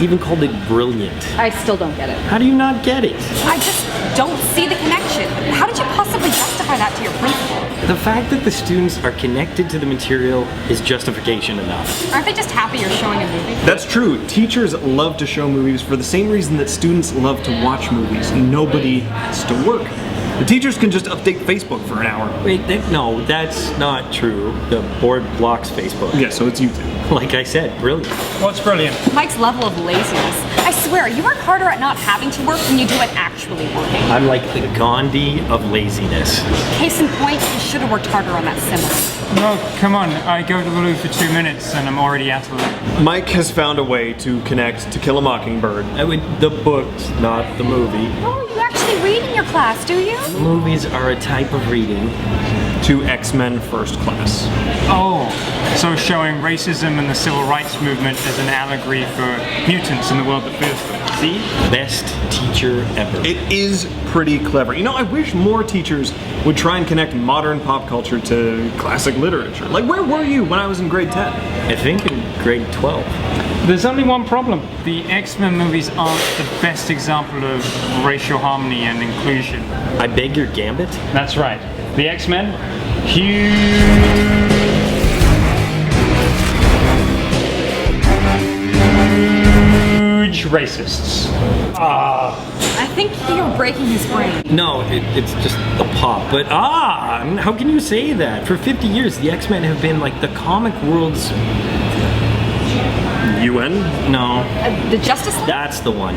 even called it brilliant. I still don't get it. How do you not get it? I just don't see the connection. How did you possibly justify that to your principal? The fact that the students are connected to the material is justification enough. Aren't they just happy you're showing a movie? That's true. Teachers love to show movies for the same reason that students love to watch movies. Nobody has to work. The teachers can just update Facebook for an hour. Wait, no, that's not true. The board blocks Facebook. Yeah, so it's YouTube. Like I said, brilliant. What's brilliant? Mike's level of laziness. I swear, you work harder at not having to work than you do at actually working. I'm like the Gandhi of laziness. Case in point, you should have worked harder on that simile. No, come on. I go to the loo for 2 minutes and I'm already out of it. Mike has found a way to connect To Kill a Mockingbird. I mean, the books, not the movie. Oh, you actually read in your class, do you? Movies are a type of reading. To X-Men First Class. Oh, so showing racism and the civil rights movement as an allegory for mutants in the world that fears them. See? Best teacher ever. It is pretty clever. You know, I wish more teachers would try and connect modern pop culture to classic literature. Like, where were you when I was in grade 10? I think in grade 12. There's only one problem. The X-Men movies aren't the best example of racial harmony and inclusion. I beg your gambit? That's right. The X-Men, huge racists. I think you're breaking his brain. No, it's just the pop. But how can you say that? For 50 years, the X-Men have been like the comic world's... UN? No. The Justice League? That's the one.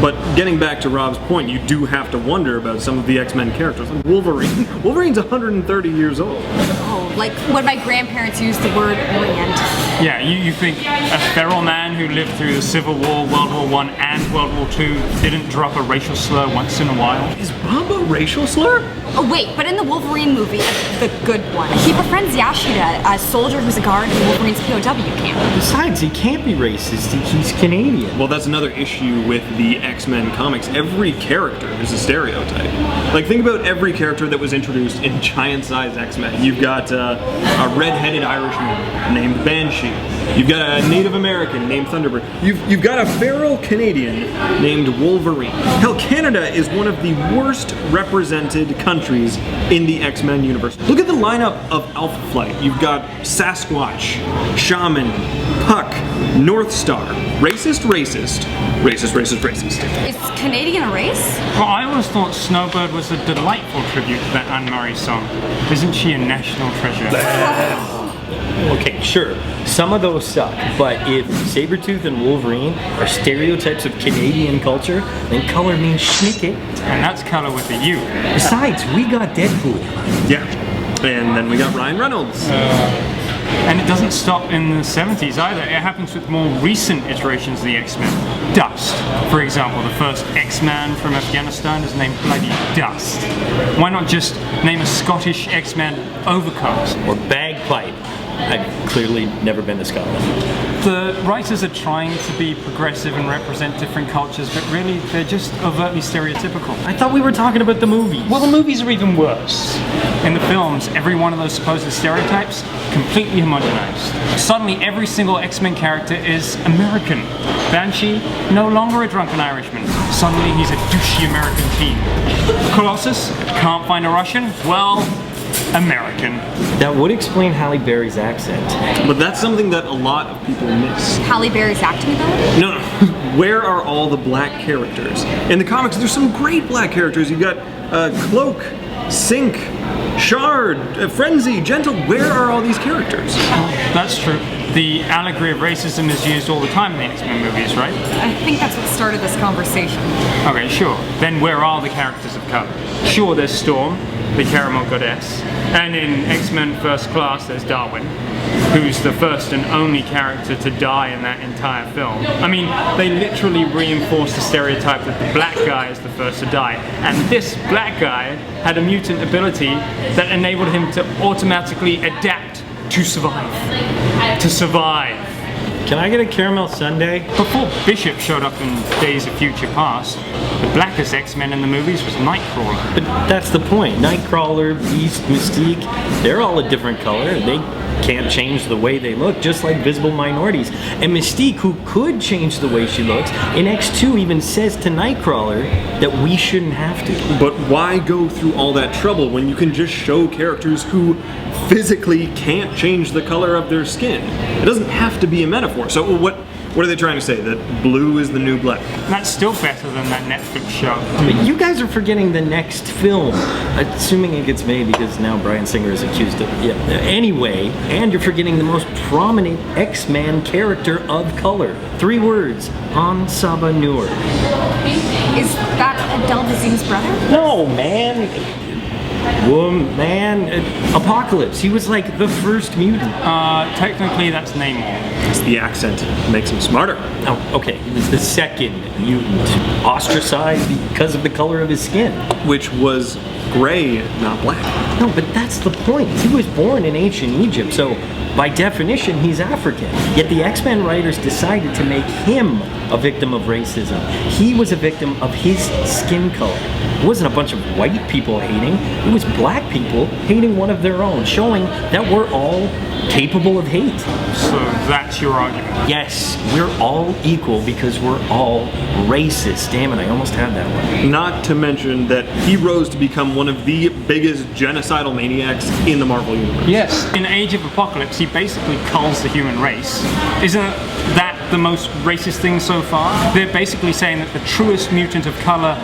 But getting back to Rob's point, you do have to wonder about some of the X-Men characters. Like Wolverine. Wolverine's 130 years old. Oh, like when my grandparents used the word orient. Yeah, you think a feral man who lived through the Civil War, World War I, and World War II didn't drop a racial slur once in a while? Is Bob a racial slur? Oh wait, but in the Wolverine movie, the good one, he befriends Yashida, a soldier who's a guard in Wolverine's POW camp. Besides, he can't be racist. He's Canadian. Well, that's another issue with the X-Men comics. Every character is a stereotype. Like, think about every character that was introduced in giant-sized X-Men. You've got a red-headed Irishman named Banshee. You've got a Native American named Thunderbird. You've got a feral Canadian named Wolverine. Hell, Canada is one of the worst represented countries in the X-Men universe. Look at the lineup of Alpha Flight. You've got Sasquatch, Shaman, Puck, North Star. Racist, racist, racist, racist, racist. Is Canadian a race? Well, I always thought Snowbird was a delightful tribute to that Anne-Marie song. Isn't she a national treasure? Okay, sure. Some of those suck, but if Sabretooth and Wolverine are stereotypes of Canadian culture, then color means schnicket. And that's color with a U. Besides, we got Deadpool. Yeah. And then we got Ryan Reynolds. And it doesn't stop in the 70s either. It happens with more recent iterations of the X-Men. Dust, for example, the first X-Man from Afghanistan is named bloody Dust. Why not just name a Scottish X-Man Overcoat? Or Bagpipe. I've clearly never been to Scotland. The writers are trying to be progressive and represent different cultures, but really they're just overtly stereotypical. I thought we were talking about the movies. Well, the movies are even worse. In the films, every one of those supposed stereotypes, completely homogenized. Suddenly, every single X-Men character is American. Banshee, no longer a drunken Irishman. Suddenly, he's a douchey American teen. Colossus, can't find a Russian? Well, American. That would explain Halle Berry's accent. But that's something that a lot of people miss. Halle Berry's acting ability? No. Where are all the black characters? In the comics, there's some great black characters. You've got Cloak, Sync, Shard, Frenzy, Gentle. Where are all these characters? That's true. The allegory of racism is used all the time in the X-Men movies, right? I think that's what started this conversation. Okay, sure. Then where are the characters of color? Sure, there's Storm, the caramel goddess, and in X-Men First Class there's Darwin, who's the first and only character to die in that entire film. I mean, they literally reinforce the stereotype that the black guy is the first to die, and this black guy had a mutant ability that enabled him to automatically adapt to survive. To survive. Can I get a caramel sundae? Before Bishop showed up in Days of Future Past, the blackest X-Men in the movies was Nightcrawler. But that's the point. Nightcrawler, Beast, Mystique, they're all a different color. They can't change the way they look, just like visible minorities. And Mystique, who could change the way she looks, in X2 even says to Nightcrawler that we shouldn't have to. But why go through all that trouble when you can just show characters who physically can't change the color of their skin? It doesn't have to be a metaphor. So what are they trying to say? That blue is the new black? That's still better than that Netflix show. But you guys are forgetting the next film, assuming it gets made because now Bryan Singer is accused of, yeah. Anyway, and you're forgetting the most prominent X-Man character of color. 3 words, Han Saba Noor. Is that Adele Dazeem's brother? No, man. Apocalypse. He was like the first mutant. Technically that's Namor. It's the accent makes him smarter. Oh, okay. He was the second mutant, ostracized because of the color of his skin. Which was gray, not black. No, but that's the point. He was born in ancient Egypt, so by definition, he's African. Yet the X-Men writers decided to make him a victim of racism. He was a victim of his skin color. It wasn't a bunch of white people hating. It was black people hating one of their own, showing that we're all capable of hate. So that's your argument? Yes, we're all equal because we're all racist. Damn it, I almost had that one. Not to mention that he rose to become one of the biggest genocidal maniacs in the Marvel Universe. Yes. In Age of Apocalypse, he basically culls the human race. Isn't that the most racist thing so far? They're basically saying that the truest mutant of color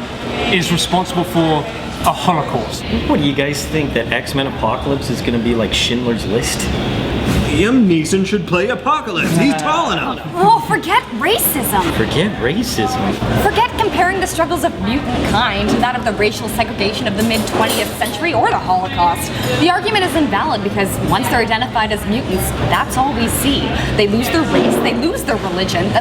is responsible for a Holocaust. What do you guys think, that X-Men Apocalypse is going to be like Schindler's List? Liam Neeson should play Apocalypse. He's tall enough. Oh, forget racism. Forget racism. Forget comparing the struggles of mutant kind to that of the racial segregation of the mid-20th century or the Holocaust. The argument is invalid because once they're identified as mutants, that's all we see. They lose their race, they lose their religion.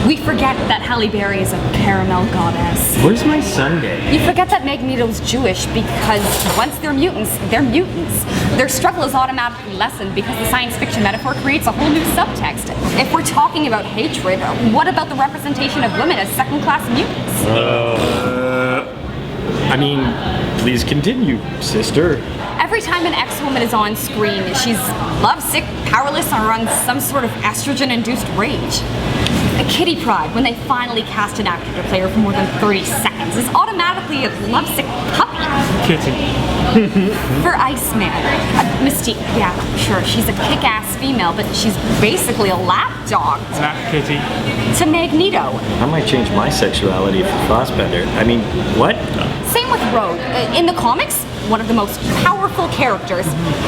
We forget that Halle Berry is a caramel goddess. Where's my sundae? You forget that Magneto's Jewish because once they're mutants, they're mutants. Their struggle is automatically lessened because the science fiction metaphor creates a whole new subtext. If we're talking about hatred, what about the representation of women as second-class mutants? I mean, please continue, sister. Every time an X-woman is on screen, she's lovesick, powerless, or on some sort of estrogen-induced rage. Kitty Pryde, when they finally cast an actor to play her for more than 30 seconds, is automatically a lovesick puppy. Kitty. For Iceman, Mystique, yeah, sure, she's a kick-ass female, but she's basically a lapdog. That Kitty. To Magneto. I might change my sexuality for Fassbender. I mean, what? Same with Rogue. In the comics, one of the most powerful characters.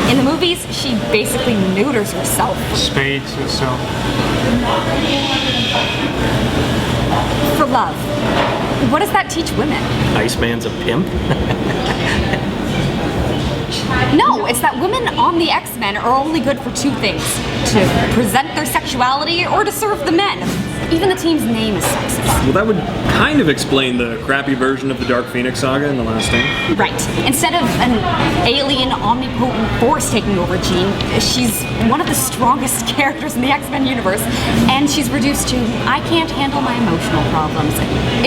In the movies, she basically neuters herself. Spades herself. For love. What does that teach women? Iceman's a pimp? No, it's that women on the X-Men are only good for 2 things. To present their sexuality or to serve the men. Even the team's name is sexist. Well, that would kind of explain the crappy version of the Dark Phoenix saga in the last thing. Right. Instead of an alien, omnipotent force taking over Jean, she's one of the strongest characters in the X-Men universe, and she's reduced to, I can't handle my emotional problems.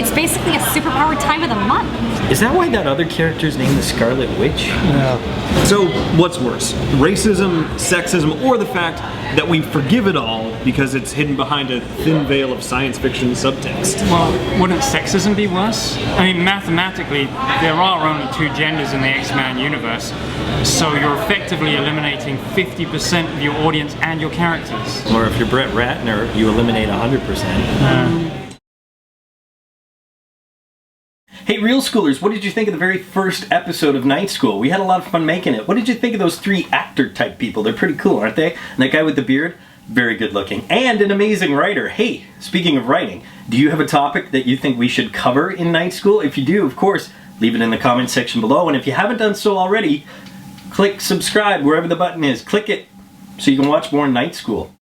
It's basically a superpowered time of the month. Is that why that other character's named the Scarlet Witch? Yeah. So, what's worse? Racism, sexism, or the fact that we forgive it all because it's hidden behind a thin veil of science fiction subtext? Well, wouldn't sexism be worse? I mean, mathematically, there are only 2 genders in the X-Men universe, so you're effectively eliminating 50% of your audience and your characters. Or if you're Brett Ratner, you eliminate 100%. Hey, Real Schoolers, what did you think of the very first episode of Night School? We had a lot of fun making it. What did you think of those 3 actor-type people? They're pretty cool, aren't they? And that guy with the beard, very good looking. And an amazing writer. Hey, speaking of writing, do you have a topic that you think we should cover in Night School? If you do, of course, leave it in the comment section below. And if you haven't done so already, click subscribe wherever the button is. Click it so you can watch more Night School.